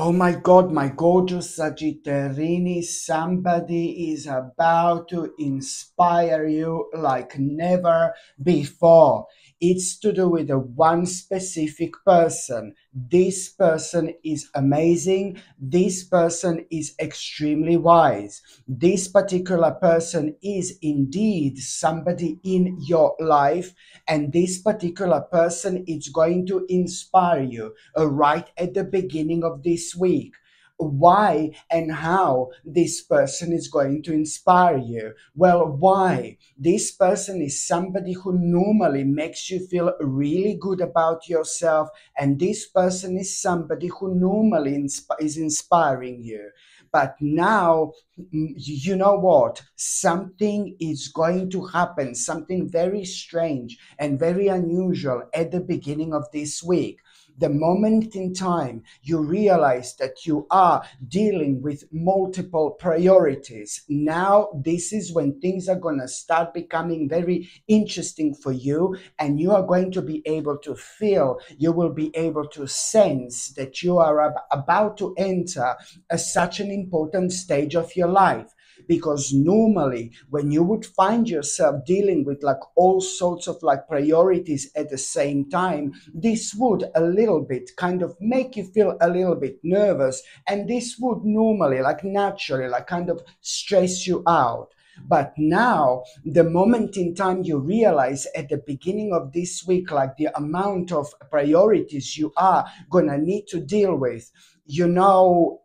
Oh my God, my gorgeous Sagittarini, somebody is about to inspire you like never before. It's to do with a one specific person. This person is amazing. This person is extremely wise. This particular person is indeed somebody in your life, and this particular person is going to inspire you right at the beginning of this week. Why and how this person is going to inspire you? Well, why? This person is somebody who normally makes you feel really good about yourself, and this person is somebody who normally is inspiring you. But now, you know what? Something is going to happen, something very strange and very unusual at the beginning of this week. The moment in time you realize that you are dealing with multiple priorities, now this is when things are going to start becoming very interesting for you, and you are going to be able to feel, you will be able to sense that you are about to enter such an important stage of your life. Because normally when you would find yourself dealing with like all sorts of like priorities at the same time, this would a little bit kind of make you feel a little bit nervous, and this would normally like naturally like kind of stress you out. But now, the moment in time you realize at the beginning of this week, like the amount of priorities you are gonna need to deal with, you know,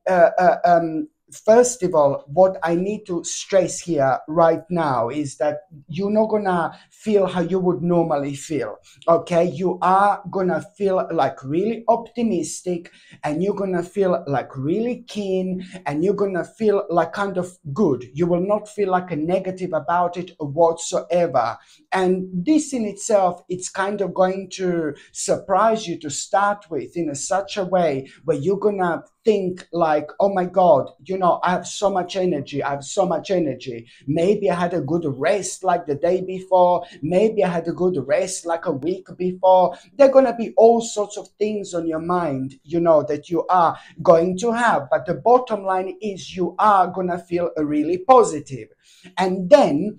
first of all, what I need to stress here right now is that you're not gonna feel how you would normally feel. Okay, you are gonna feel like really optimistic, and you're gonna feel like really keen, and you're gonna feel like kind of good. You will not feel like a negative about it whatsoever. And this in itself, it's kind of going to surprise you to start with in such a way where you're gonna think like, oh my God, you know, I have so much energy. I have so much energy. Maybe I had a good rest like the day before. Maybe I had a good rest like a week before. There are going to be all sorts of things on your mind, you know, that you are going to have. But the bottom line is you are going to feel really positive. And then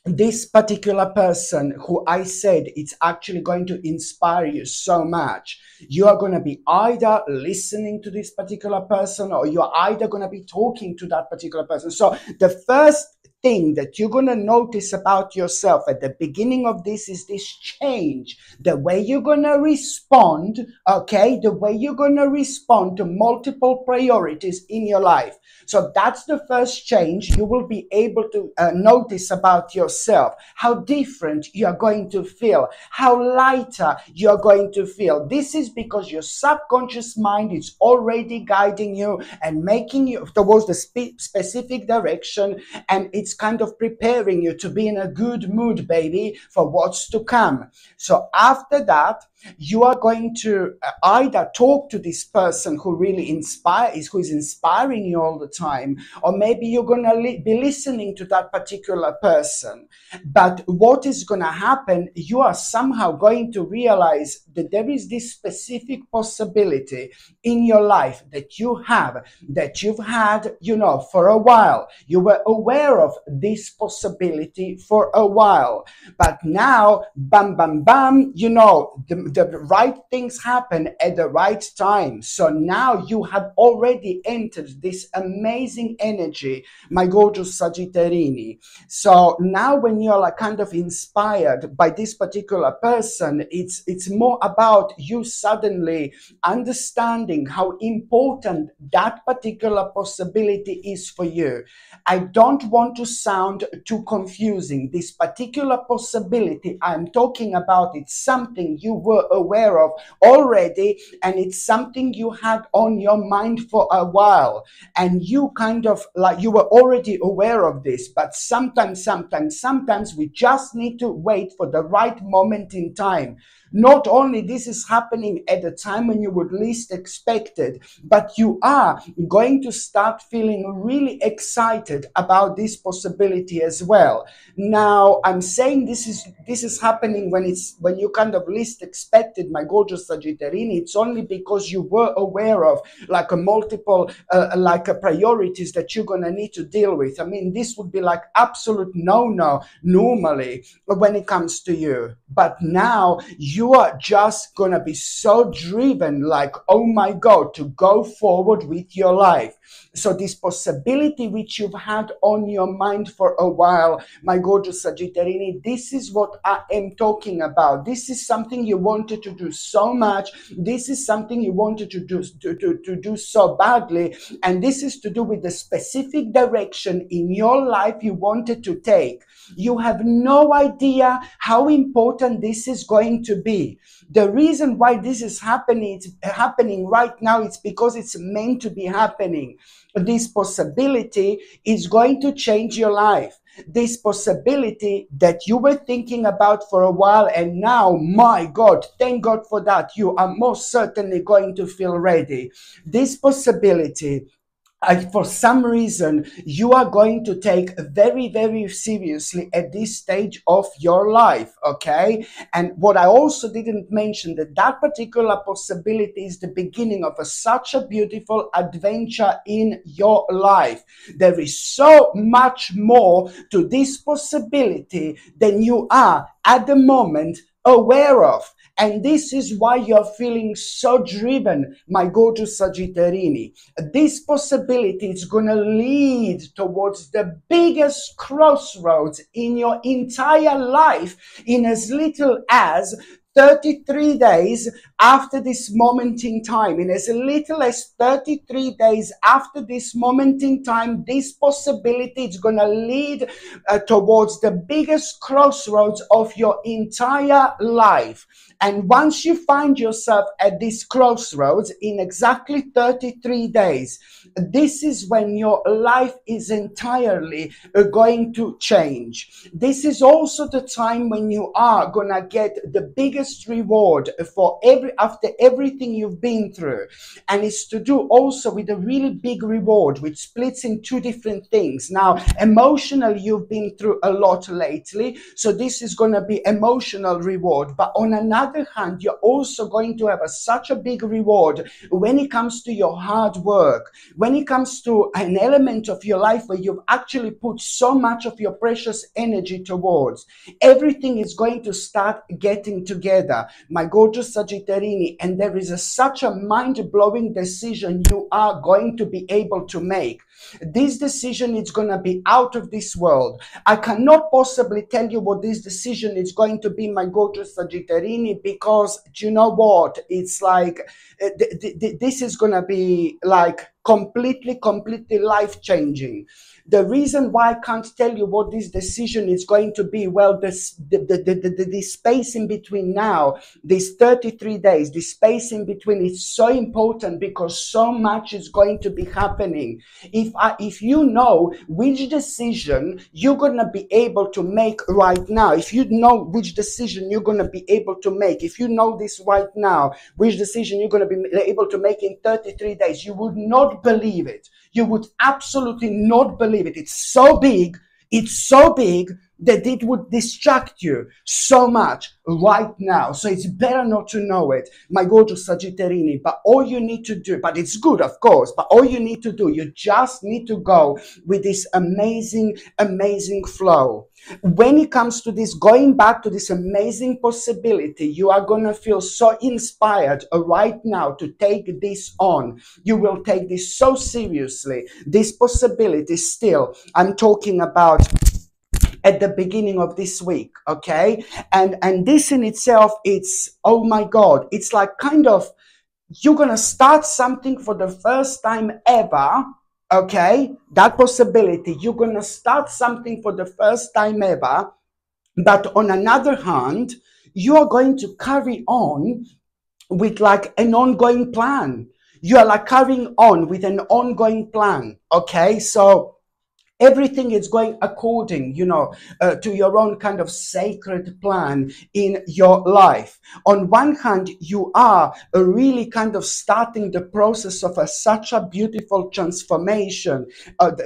this particular person who I said it's actually going to inspire you so much, you are going to be either listening to this particular person, or you're either going to be talking to that particular person. So the first thing that you're going to notice about yourself at the beginning of this is this change, the way you're going to respond, okay, the way you're going to respond to multiple priorities in your life. So that's the first change you will be able to notice about yourself, how different you are going to feel, how lighter you are going to feel. This is because your subconscious mind is already guiding you and making you towards the specific direction, and it's kind of preparing you to be in a good mood, baby, for what's to come. So after that, you are going to either talk to this person who really who is inspiring you all the time, or maybe you're going to be listening to that particular person. But what is going to happen, you are somehow going to realize that there is this specific possibility in your life that you've had, you know, for a while. You were aware of this possibility for a while, but now, bam, bam, bam, you know, the right things happen at the right time. So now you have already entered this amazing energy, my gorgeous Sagittarini. So now when you're like kind of inspired by this particular person, it's more about you suddenly understanding how important that particular possibility is for you. I don't want to sound too confusing. This particular possibility I'm talking about, it's something you were aware of already, and it's something you had on your mind for a while, and you kind of like you were already aware of this. But sometimes we just need to wait for the right moment in time. Not only this is happening at the time when you would least expect it, but you are going to start feeling really excited about this possibility as well. Now, I'm saying this is happening when you kind of least expected, my gorgeous Sagittarini. It's only because you were aware of like a multiple priorities that you're gonna need to deal with. I mean, this would be like absolute no normally when it comes to you, but now you are just gonna be so driven, like, oh my God, to go forward with your life. So this possibility which you've had on your mind for a while, my gorgeous Sagittarini, this is what I am talking about. This is something you wanted to do so much. This is something you wanted to do so badly. And this is to do with the specific direction in your life you wanted to take. You have no idea how important this is going to be. The reason why this is happening right now, it's because it's meant to be happening. This possibility is going to change your life. This possibility that you were thinking about for a while, and now, my God, thank God for that, you are most certainly going to feel ready. This possibility, for some reason, you are going to take very, very seriously at this stage of your life, okay? And what I also didn't mention, that particular possibility is the beginning of such a beautiful adventure in your life. There is so much more to this possibility than you are at the moment aware of. And this is why you're feeling so driven, my gorgeous Sagittarini. This possibility is going to lead towards the biggest crossroads in your entire life in as little as 33 days after this moment in time. In as little as 33 days after this moment in time, this possibility is going to lead towards the biggest crossroads of your entire life. And once you find yourself at this crossroads in exactly 33 days, this is when your life is entirely going to change. This is also the time when you are going to get the biggest reward after everything you've been through. And it's to do also with a really big reward, which splits in two different things. Now, emotionally, you've been through a lot lately, so this is going to be emotional reward. But on another hand, you're also going to have such a big reward when it comes to your hard work, when it comes to an element of your life where you've actually put so much of your precious energy towards. Everything is going to start getting together, my gorgeous Sagittarini, and there is such a mind-blowing decision you are going to be able to make. This decision is going to be out of this world. I cannot possibly tell you what this decision is going to be, my gorgeous Sagittarini, because do you know what? It's like this is going to be like completely life changing. The reason why I can't tell you what this decision is going to be, well, the space in between now, these 33 days, the space in between is so important because so much is going to be happening. If you know which decision you're going to be able to make right now, if you know which decision you're going to be able to make, if you know this right now, which decision you're going to be able to make in 33 days, you would not believe it. You would absolutely not believe it. It's so big that it would distract you so much right now. So it's better not to know it, my gorgeous Sagittarini. But all you need to do, but it's good, of course, but all you need to do, you just need to go with this amazing flow. When it comes to this, going back to this amazing possibility, you are going to feel so inspired right now to take this on. You will take this so seriously. This possibility still, I'm talking about at the beginning of this week, okay? And this in itself, it's, oh my God, it's like kind of, you're going to start something for the first time ever, okay? That possibility, you're going to start something for the first time ever, but on another hand, you are going to carry on with like an ongoing plan. You are like carrying on with an ongoing plan, okay? So Everything is going according, to your own kind of sacred plan in your life. On one hand, you are really kind of starting the process of such a beautiful transformation.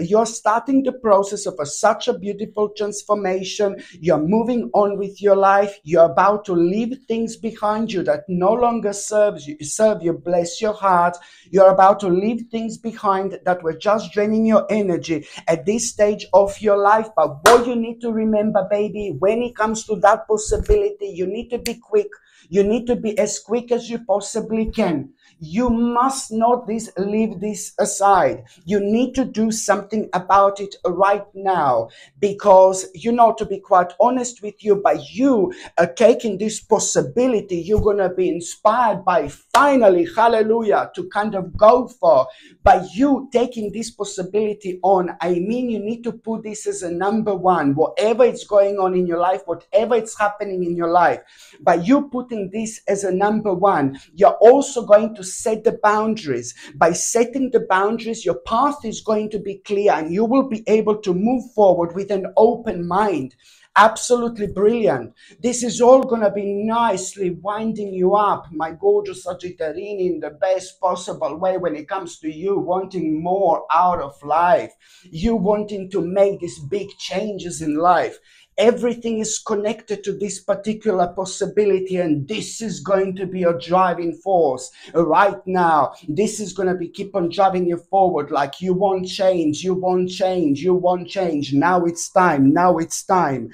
You're starting the process of such a beautiful transformation. You're moving on with your life. You're about to leave things behind you that no longer serve you. Bless your heart. You're about to leave things behind that were just draining your energy at this stage of your life. But what you need to remember, baby, when it comes to that possibility, you need to be quick. You need to be as quick as you possibly can. You must not leave this aside. You need to do something about it right now, because, to be quite honest with you, by you taking this possibility, you're going to be inspired by, finally, hallelujah, to kind of go for. By you taking this possibility on, I mean, you need to put this as a number one. Whatever is going on in your life, whatever is happening in your life, by you putting this as a number one, you're also going to set the boundaries. By setting the boundaries, your path is going to be clear and you will be able to move forward with an open mind. Absolutely brilliant. This is all going to be nicely winding you up, my gorgeous Sagittarius, in the best possible way when it comes to you wanting more out of life, you wanting to make these big changes in life. Everything is connected to this particular possibility, and this is going to be your driving force right now. This is going to be keep on driving you forward. Like, you won't change, you won't change, you won't change. Now it's time. Now it's time.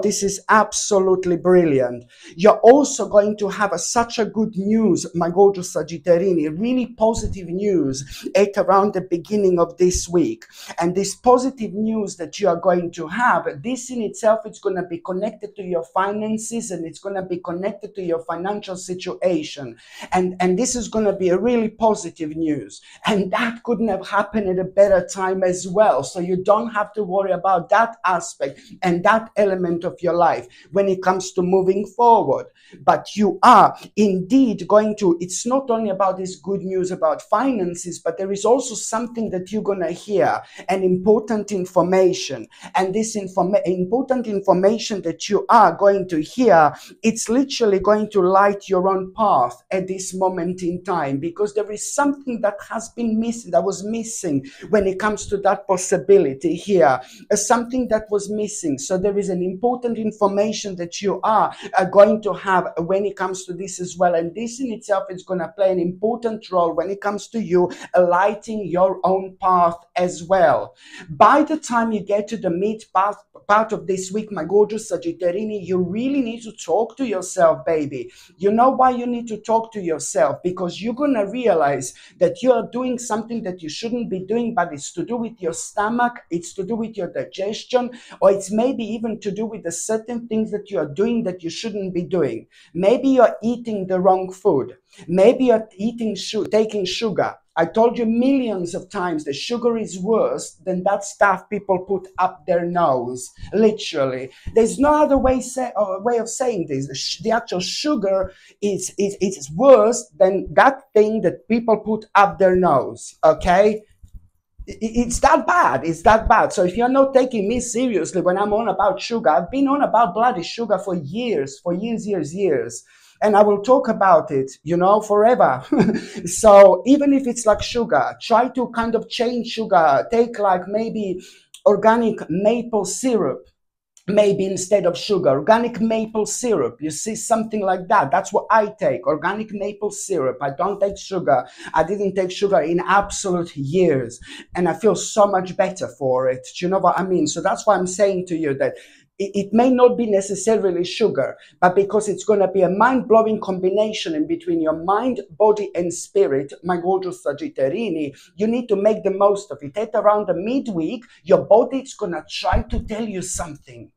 This is absolutely brilliant. You're also going to have such a good news, my gorgeous Sagittarius, really positive news at around the beginning of this week. And this positive news that you are going to have, this in itself, it's going to be connected to your finances, and it's going to be connected to your financial situation. And this is going to be a really positive news. And that couldn't have happened at a better time as well. So you don't have to worry about that aspect and that element of your life when it comes to moving forward. But you are indeed going to, it's not only about this good news about finances, but there is also something that you're going to hear, an important information. And this important information that you are going to hear, it's literally going to light your own path at this moment in time, because there is something that has been missing, that was missing when it comes to that possibility here, something that was missing. So there is an important information that you are going to have when it comes to this as well. And this in itself is going to play an important role when it comes to you lighting your own path as well. By the time you get to the mid part of this week, my gorgeous Sagittarius, you really need to talk to yourself, baby. You know why you need to talk to yourself? Because you're going to realize that you are doing something that you shouldn't be doing, but it's to do with your stomach, it's to do with your digestion, or it's maybe even to do with the certain things that you are doing that you shouldn't be doing. Maybe you're eating the wrong food. Maybe you're taking sugar. I told you millions of times that sugar is worse than that stuff people put up their nose. Literally. There's no other way of saying this. The actual sugar is worse than that thing that people put up their nose. Okay? It's that bad. It's that bad. So if you're not taking me seriously when I'm on about sugar, I've been on about bloody sugar for years. And I will talk about it, forever. So even if it's like sugar, try to kind of change sugar. Take like maybe organic maple syrup. Maybe instead of sugar, organic maple syrup. You see, something like that. That's what I take, organic maple syrup. I don't take sugar. I didn't take sugar in absolute years. And I feel so much better for it. Do you know what I mean? So that's why I'm saying to you that it may not be necessarily sugar, but because it's going to be a mind-blowing combination in between your mind, body, and spirit, my gorgeous Sagittarius, you need to make the most of it. At around the midweek, your body is going to try to tell you something.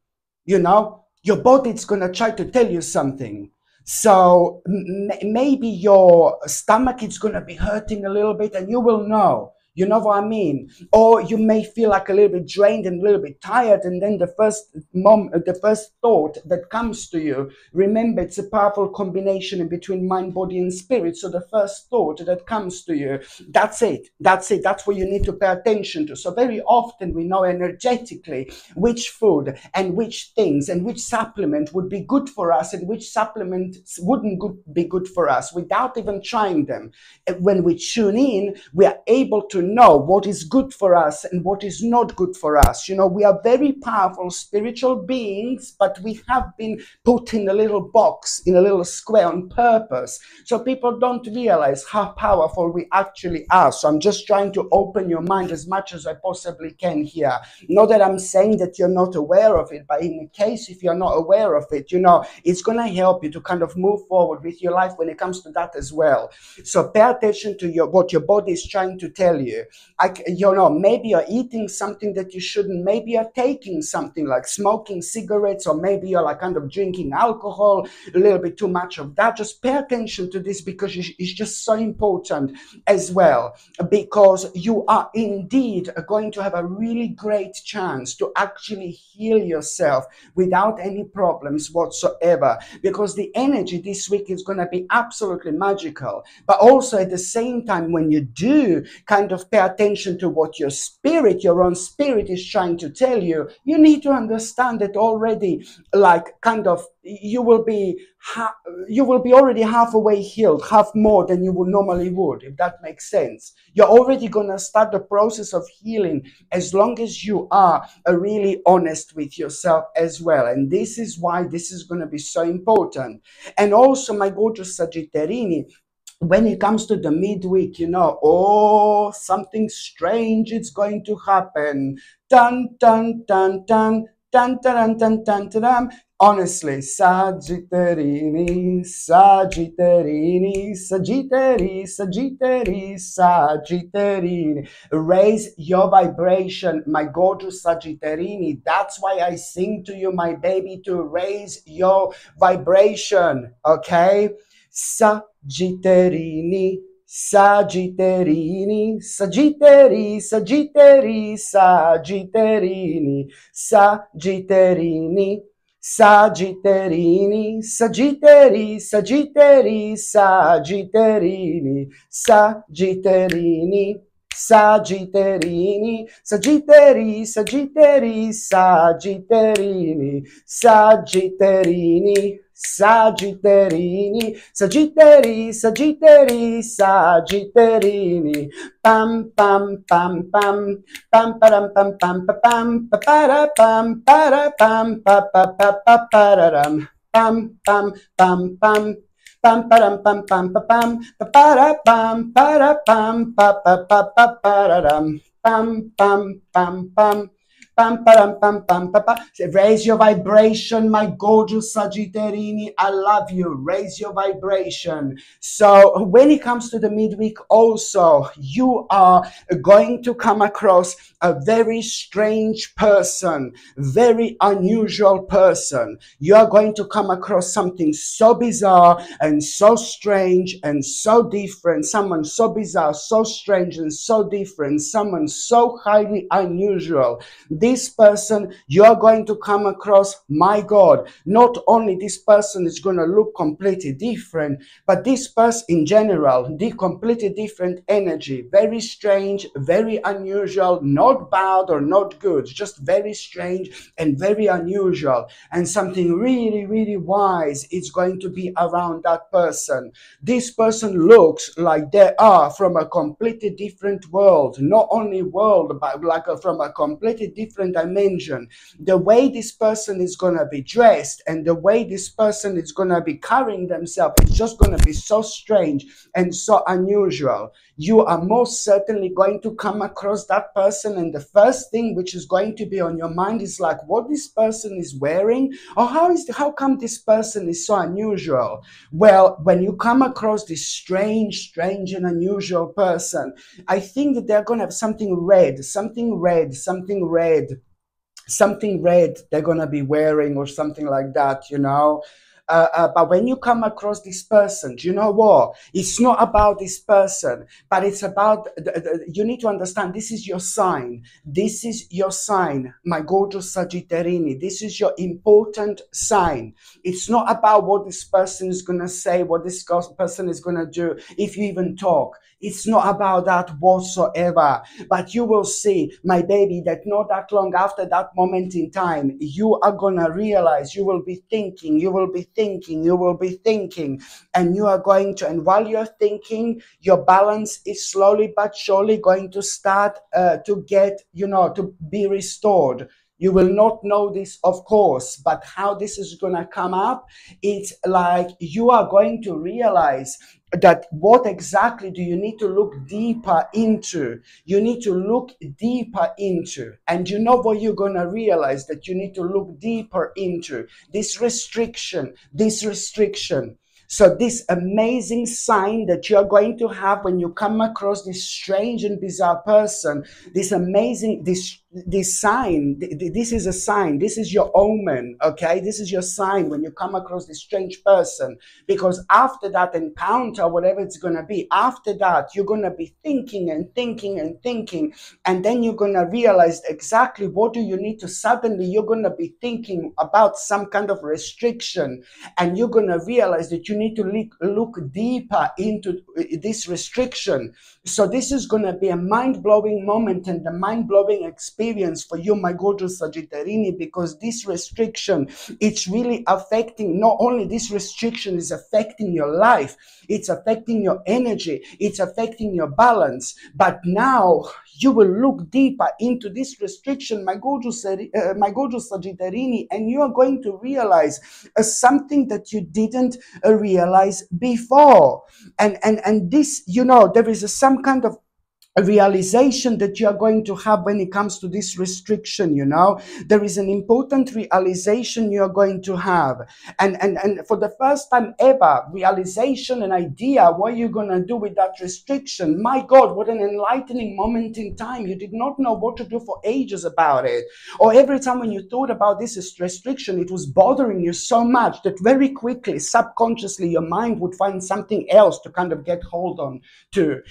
Your body is going to try to tell you something. So maybe your stomach is going to be hurting a little bit, and you will know. You know what I mean? Or you may feel like a little bit drained and a little bit tired, and then the first thought that comes to you, remember, it's a powerful combination in between mind, body, and spirit. So the first thought that comes to you, that's it. That's it. That's what you need to pay attention to. So very often we know energetically which food and which things and which supplement would be good for us and which supplement wouldn't be good for us without even trying them. When we tune in, we are able to know what is good for us and what is not good for us. You know, we are very powerful spiritual beings, but we have been put in a little box, in a little square on purpose. So people don't realize how powerful we actually are. So I'm just trying to open your mind as much as I possibly can here. Not that I'm saying that you're not aware of it, but in case if you're not aware of it, you know, it's going to help you to kind of move forward with your life when it comes to that as well. So pay attention to what your body is trying to tell you. You know, maybe you're eating something that you shouldn't. Maybe you're taking something like smoking cigarettes, or maybe you're like kind of drinking alcohol, a little bit too much of that. Just pay attention to this, because it's just so important as well, because you are indeed going to have a really great chance to actually heal yourself without any problems whatsoever, because the energy this week is going to be absolutely magical. But also at the same time, when you do kind of pay attention to what your own spirit is trying to tell you, you need to understand that already, like kind of you will be already halfway healed, half more than you would normally would, if that makes sense. You're already going to start the process of healing as long as you are really honest with yourself as well. And this is why this is going to be so important. And also, my gorgeous Sagittarini, when it comes to the midweek, you know, oh, something strange is going to happen. Dun, dun, dun, dun, dun, dun, dun, dun, dun, dun. Honestly, Sagittarini, Sagittarini, Sagittari, Sagittari, Sagittarini. Raise your vibration, my gorgeous Sagittarini. That's why I sing to you, my baby, to raise your vibration, okay? Sagittarini, Sagittarini, Sagittari, Sagittari, Sagittarini, Sagittarini, Sagittarini, Sagittari, Sagittari, Sagittarini, Sagittarini, Sagittarini, Sagittari, Sagittari, Sagittarini, Sagittarini, Sagittarini, Sagittari, Sagittari, Sagittarini, pam pam pam pam pam param pam pam pam para pam para pam pa pa pa pa pararam pam pam pam pam pam param pam pam pa pam para pam pa pa pa pararam pam pam pam pam pam pam pam pam pam pam. Raise your vibration, my gorgeous Sagittarini. I love you. Raise your vibration. So when it comes to the midweek, also you are going to come across a very strange person, very unusual person. You are going to come across something so bizarre and so strange and so different. Someone so bizarre, so strange and so different. Someone so highly unusual. This person you are going to come across, my God, not only this person is going to look completely different, but this person in general, the completely different energy, very strange, very unusual, not bad or not good, just very strange and very unusual. And something really, really wise is going to be around that person. This person looks like they are from a completely different world, not only world, but like from a completely different dimension. The way this person is going to be dressed and the way this person is going to be carrying themselves, it's just going to be so strange and so unusual. You are most certainly going to come across that person, and the first thing which is going to be on your mind is like, what this person is wearing, or how come this person is so unusual? Well, when you come across this strange and unusual person, I think that they're going to have something red they're going to be wearing, or something like that, you know. But when you come across this person, do you know what? It's not about this person, but it's about, you need to understand this is your sign. This is your sign, my gorgeous Sagittarini. This is your important sign. It's not about what this person is going to say, what this person is going to do, if you even talk. It's not about that whatsoever. But you will see, my baby, that not that long after that moment in time, you are going to realize, you will be thinking, you will be thinking, you will be thinking, and you are going to, and while you're thinking, your balance is slowly but surely going to start to get, to be restored. You will not know this, of course, but how this is going to come up, it's like you are going to realize that what exactly do you need to look deeper into? You need to look deeper into. And you know what you're going to realize that you need to look deeper into? This restriction, this restriction. So this amazing sign that you're going to have when you come across this strange and bizarre person, this amazing, this sign, this is a sign, this is your omen, okay? This is your sign when you come across this strange person, because after that encounter, whatever it's going to be, after that, you're going to be thinking and thinking and thinking, and then you're going to realize exactly what do you need to, suddenly you're going to be thinking about some kind of restriction, and you're going to realize that you need to look deeper into this restriction. So this is going to be a mind-blowing moment and a mind-blowing experience for you, my gorgeous Sagittarini, because this restriction, it's really affecting, not only this restriction is affecting your life, it's affecting your energy, it's affecting your balance, but now you will look deeper into this restriction, my gorgeous Sagittarini, and you are going to realize something that you didn't realize before. And this, there is some kind of a realization that you are going to have when it comes to this restriction. There is an important realization you are going to have, and for the first time ever, realization, an idea what you're going to do with that restriction. My God, what an enlightening moment in time. You did not know what to do for ages about it, or every time when you thought about this restriction, it was bothering you so much that very quickly, subconsciously, your mind would find something else to kind of get hold on to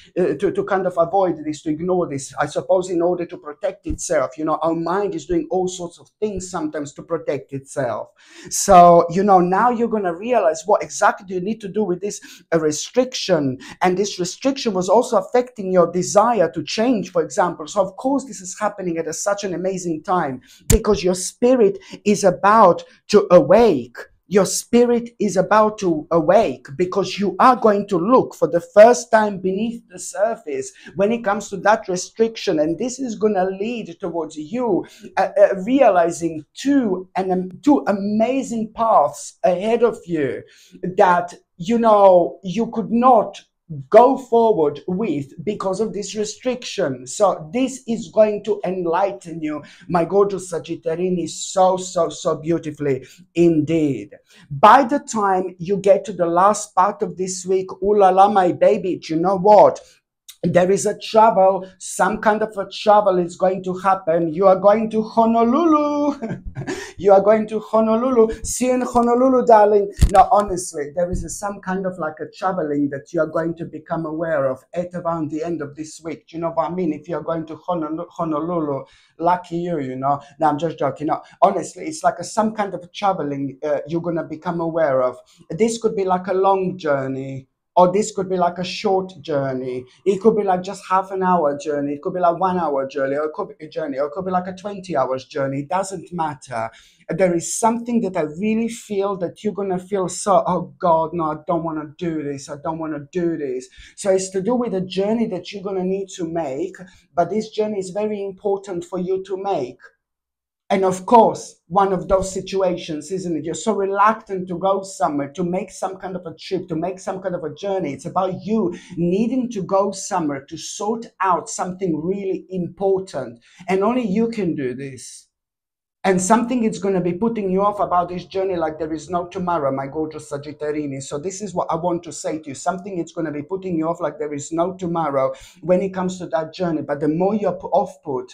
kind of avoid this, to ignore this, I suppose, in order to protect itself. Our mind is doing all sorts of things sometimes to protect itself. So now you're going to realize what exactly do you need to do with this restriction, and this restriction was also affecting your desire to change, for example. So of course this is happening at such an amazing time, because your spirit is about to awake. Your spirit is about to awake, because you are going to look for the first time beneath the surface when it comes to that restriction. And this is going to lead towards you realizing two amazing paths ahead of you that, you could not go forward with because of this restriction. So this is going to enlighten you, my gorgeous Sagittarini, so beautifully indeed. By the time you get to the last part of this week, ooh la la, my baby, do you know what? There is a travel, some kind of a travel is going to happen. You are going to Honolulu. You are going to Honolulu. See you in Honolulu, darling. No, honestly, there is some kind of like a traveling that you are going to become aware of at around the end of this week. Do you know what I mean? If you're going to Honolulu, lucky you, No, I'm just joking. No, honestly, it's like some kind of traveling you're going to become aware of. This could be like a long journey, or this could be like a short journey. It could be like just half an hour journey. It could be like 1 hour journey, or it could be a journey, or it could be like a 20 hours journey. It doesn't matter. There is something that I really feel that you're going to feel so, oh God, no, I don't want to do this. I don't want to do this. So it's to do with a journey that you're going to need to make. But this journey is very important for you to make. And of course, one of those situations, isn't it? You're so reluctant to go somewhere, to make some kind of a trip, to make some kind of a journey. It's about you needing to go somewhere to sort out something really important. And only you can do this. And something is going to be putting you off about this journey like there is no tomorrow, my gorgeous Sagittarini. So this is what I want to say to you. Something is going to be putting you off like there is no tomorrow when it comes to that journey. But the more you're off put,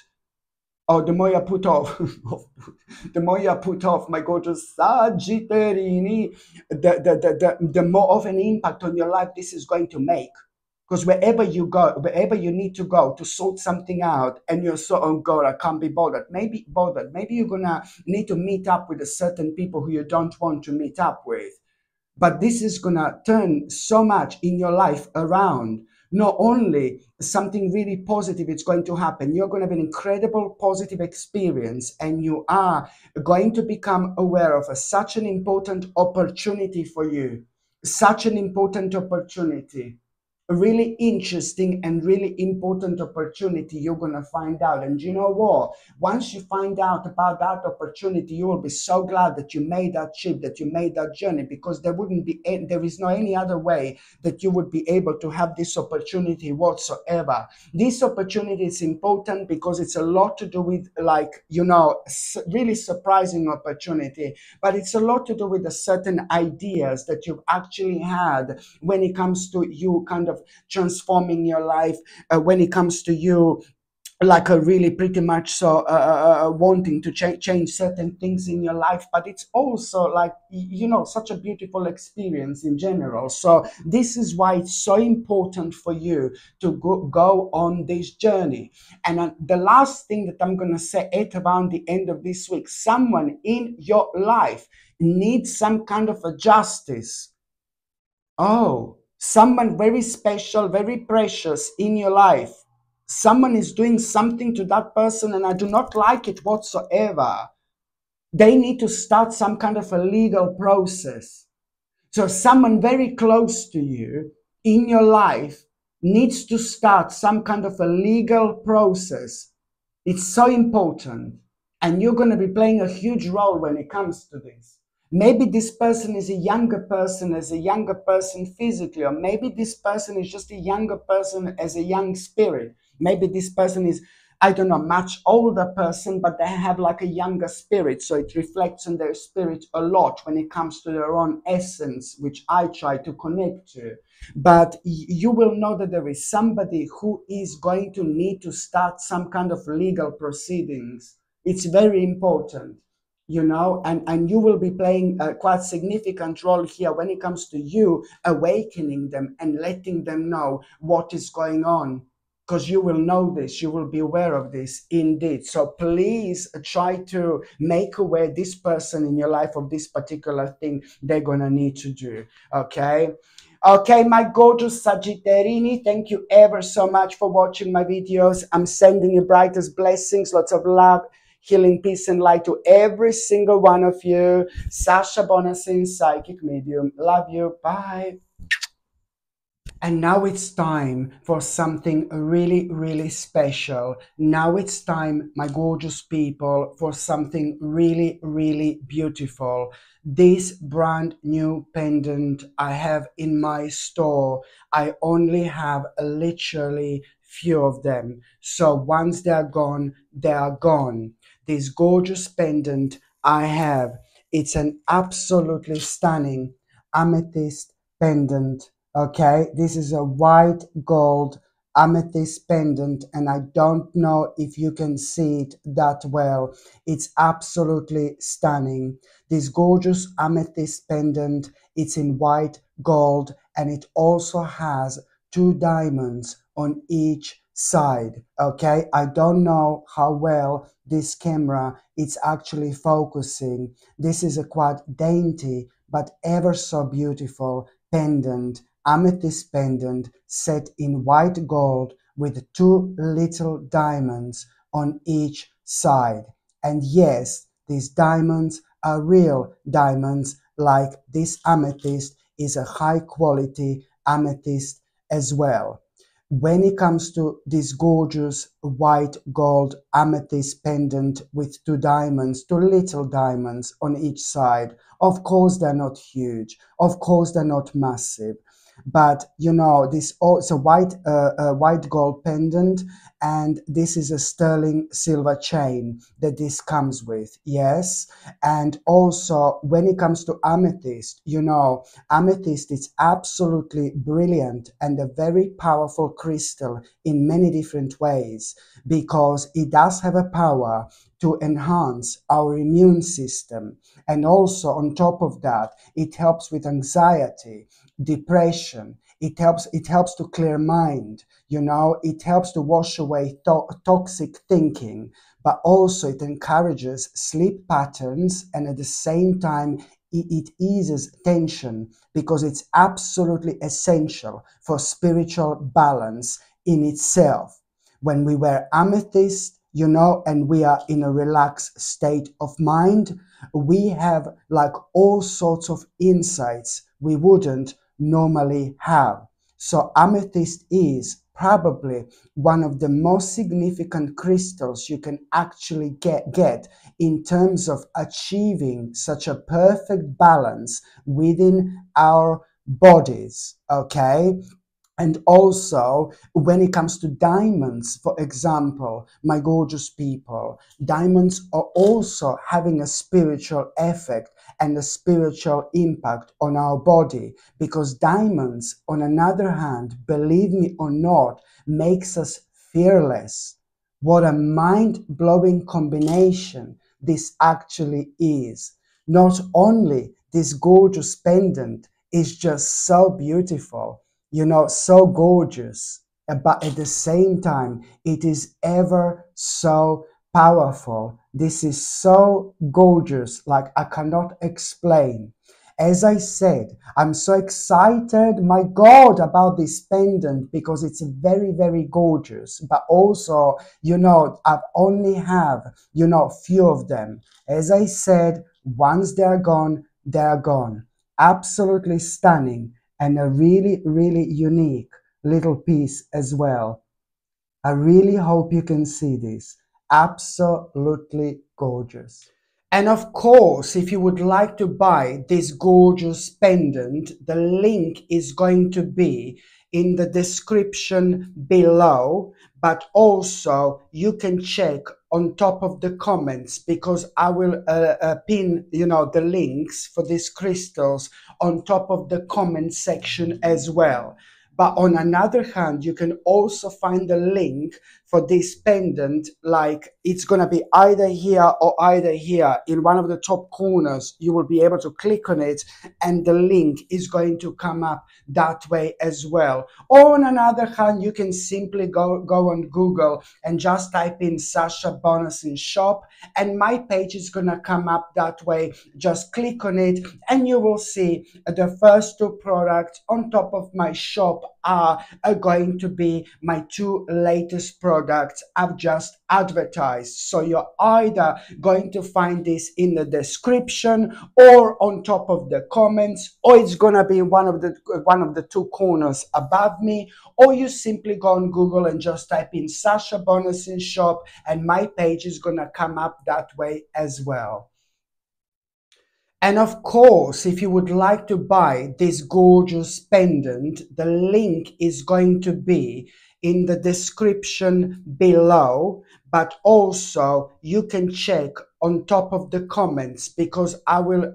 Oh, the more you put off, the more you put off, my gorgeous Sagittarini, the more of an impact on your life this is going to make. Because wherever you go, wherever you need to go to sort something out, and you're so, oh God, I can't be bothered. Maybe you're gonna need to meet up with a certain people who you don't want to meet up with. But this is going to turn so much in your life around. Not only something really positive is going to happen, you're going to have an incredible positive experience, and you are going to become aware of such an important opportunity for you. Such an important opportunity, a really interesting and really important opportunity you're going to find out. And you know what? Once you find out about that opportunity, you will be so glad that you made that trip, that you made that journey, because there is no any other way that you would be able to have this opportunity whatsoever. This opportunity is important because it's a lot to do with, like, really surprising opportunity, but it's a lot to do with the certain ideas that you've actually had when it comes to you kind of transforming your life, when it comes to you, like a really pretty much so wanting to change certain things in your life. But it's also like, such a beautiful experience in general. So this is why it's so important for you to go on this journey. And the last thing that I'm going to say at around the end of this week, someone in your life needs some kind of a justice. Oh, someone very special, very precious in your life. Someone is doing something to that person, and I do not like it whatsoever. They need to start some kind of a legal process. So, someone very close to you in your life needs to start some kind of a legal process. It's so important. And you're going to be playing a huge role when it comes to this. Maybe this person is a younger person as a younger person physically, or maybe this person is just a younger person as a young spirit. Maybe this person is, I don't know, much older person, but they have like a younger spirit. So it reflects on their spirit a lot when it comes to their own essence, which I try to connect to. But you will know that there is somebody who is going to need to start some kind of legal proceedings. It's very important, and you will be playing a quite significant role here when it comes to you awakening them and letting them know what is going on, because you will know this, you will be aware of this indeed. So please try to make aware this person in your life of this particular thing they're going to need to do. Okay. Okay, my gorgeous Sagittarini, thank you ever so much for watching my videos. I'm sending you brightest blessings, lots of love, healing, peace, and light to every single one of you. Sasha Bonasin, Psychic Medium. Love you. Bye. And now it's time for something really, really special. Now it's time, my gorgeous people, for something really, really beautiful. This brand new pendant I have in my store, I only have literally few of them. So once they are gone, they are gone. This gorgeous pendant I have, it's an absolutely stunning amethyst pendant. Okay, this is a white gold amethyst pendant, and I don't know if you can see it that well. It's absolutely stunning. This gorgeous amethyst pendant, it's in white gold, and it also has two diamonds on each side. Okay, I don't know how well this camera is actually focusing. This is a quite dainty but ever so beautiful pendant, amethyst pendant set in white gold with two little diamonds on each side. And yes, these diamonds are real diamonds, like this amethyst is a high quality amethyst as well. When it comes to this gorgeous white gold amethyst pendant with two diamonds, two little diamonds on each side, of course they're not huge, of course they're not massive. But you know, this also white gold pendant, and this is a sterling silver chain that this comes with. Yes. And also when it comes to amethyst, you know, amethyst is absolutely brilliant and a very powerful crystal in many different ways, because it does have a power to enhance our immune system. And also on top of that, it helps with anxiety, depression. It helps to clear mind. You know, it helps to wash away toxic thinking, but also it encourages sleep patterns, and at the same time it eases tension, because it's absolutely essential for spiritual balance in itself. When we wear amethyst, you know, and we are in a relaxed state of mind, we have like all sorts of insights we wouldn't normally have. So amethyst is probably one of the most significant crystals you can actually get in terms of achieving such a perfect balance within our bodies. Okay. And also, when it comes to diamonds, for example, my gorgeous people, diamonds are also having a spiritual effect and a spiritual impact on our body, because diamonds, on another hand, believe me or not, makes us fearless. What a mind-blowing combination this actually is. Not only this gorgeous pendant is just so beautiful, you know, so gorgeous, but at the same time, it is ever so powerful. This is so gorgeous, like I cannot explain. As I said, I'm so excited, my God, about this pendant, because it's very, very gorgeous. But also, you know, I only have, you know, few of them. As I said, once they're gone, they're gone. Absolutely stunning, and a really, really unique little piece as well. I really hope you can see this. Absolutely gorgeous. And of course, if you would like to buy this gorgeous pendant, the link is going to be in the description below, but also you can check on top of the comments, because I will pin, you know, the links for these crystals on top of the comment section as well. But on another hand, you can also find the link for this pendant, like it's going to be either here or either here in one of the top corners. You will be able to click on it, and the link is going to come up that way as well. Or on another hand, you can simply go on Google and just type in Sasha Bonasin shop, and my page is going to come up that way. Just click on it and you will see the first two products on top of my shop are going to be my two latest products I've just advertised. So you're either going to find this in the description or on top of the comments, or it's gonna be one of the two corners above me, or you simply go on Google and just type in Sasha Bonasin shop, and my page is gonna come up that way as well. And of course, if you would like to buy this gorgeous pendant, the link is going to be in the description below, but also you can check on top of the comments, because I will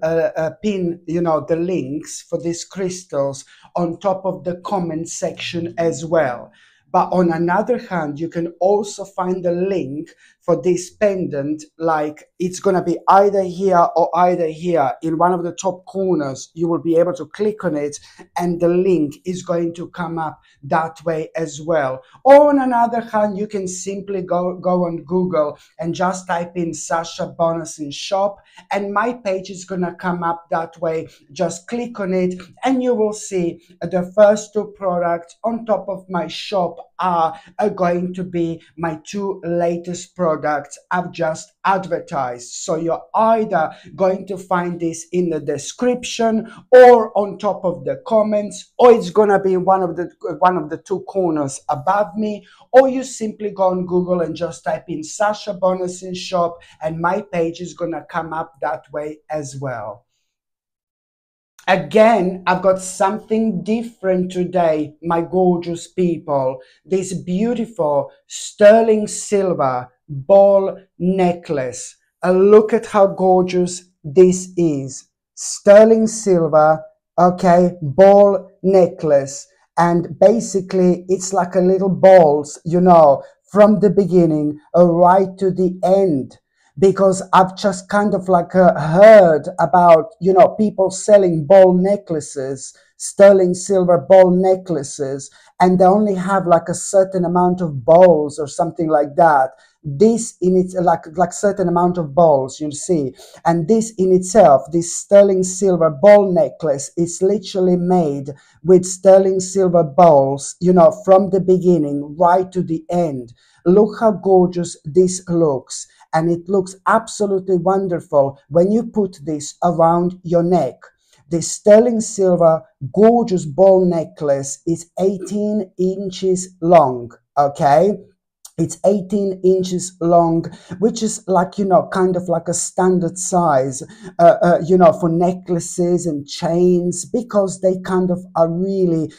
pin, you know, the links for these crystals on top of the comment section as well. But on another hand, you can also find the link for this pendant, like it's going to be either here or either here in one of the top corners. You will be able to click on it, and the link is going to come up that way as well. Or on another hand, you can simply go on Google and just type in Sasha Bonasin shop, and my page is going to come up that way. Just click on it and you will see the first two products on top of my shop are going to be my two latest products I've just advertised. So you're either going to find this in the description or on top of the comments, or it's gonna be one of the two corners above me, or you simply go on Google and just type in Sasha Bonasin shop, and my page is gonna come up that way as well. Again, I've got something different today, my gorgeous people. This beautiful sterling silver ball necklace. Look at how gorgeous this is. Sterling silver, okay, ball necklace. And basically, it's like a little balls, from the beginning right to the end, because I've just kind of like heard about, people selling ball necklaces, sterling silver ball necklaces, and they only have like a certain amount of balls or something like that. This in its like certain amount of balls, you see, and this in itself, this sterling silver ball necklace is literally made with sterling silver balls, from the beginning right to the end. Look how gorgeous this looks, and it looks absolutely wonderful when you put this around your neck. This sterling silver gorgeous ball necklace is 18 inches long, okay? It's 18 inches long, which is like, kind of like a standard size, for necklaces and chains, because they kind of are really,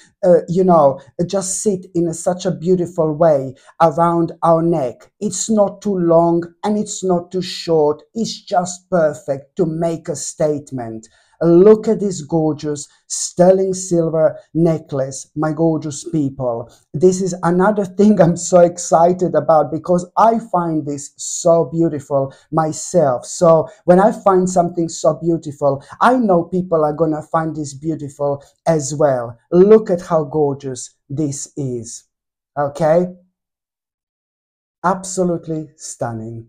just sit in such a beautiful way around our neck. It's not too long and it's not too short. It's just perfect to make a statement. Look at this gorgeous sterling silver necklace, my gorgeous people. This is another thing I'm so excited about, because I find this so beautiful myself. So when I find something so beautiful, I know people are gonna find this beautiful as well. Look at how gorgeous this is. Okay? Absolutely stunning.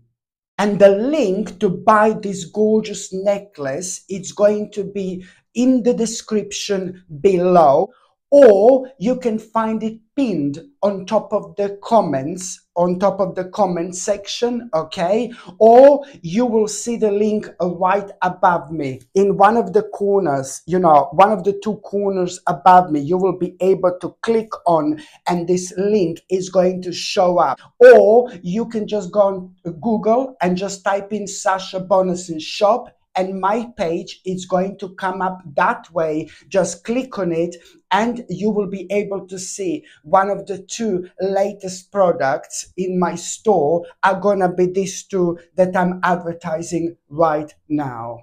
And the link to buy this gorgeous necklace, it's going to be in the description below, or you can find it pinned on top of the comments, on top of the comment section, okay? Or you will see the link right above me in one of the corners, one of the two corners above me. You will be able to click on, and this link is going to show up. Or you can just go on Google and just type in Sasha Bonasin shop, and my page is going to come up that way. Just click on it and you will be able to see one of the two latest products in my store are gonna be these two that I'm advertising right now.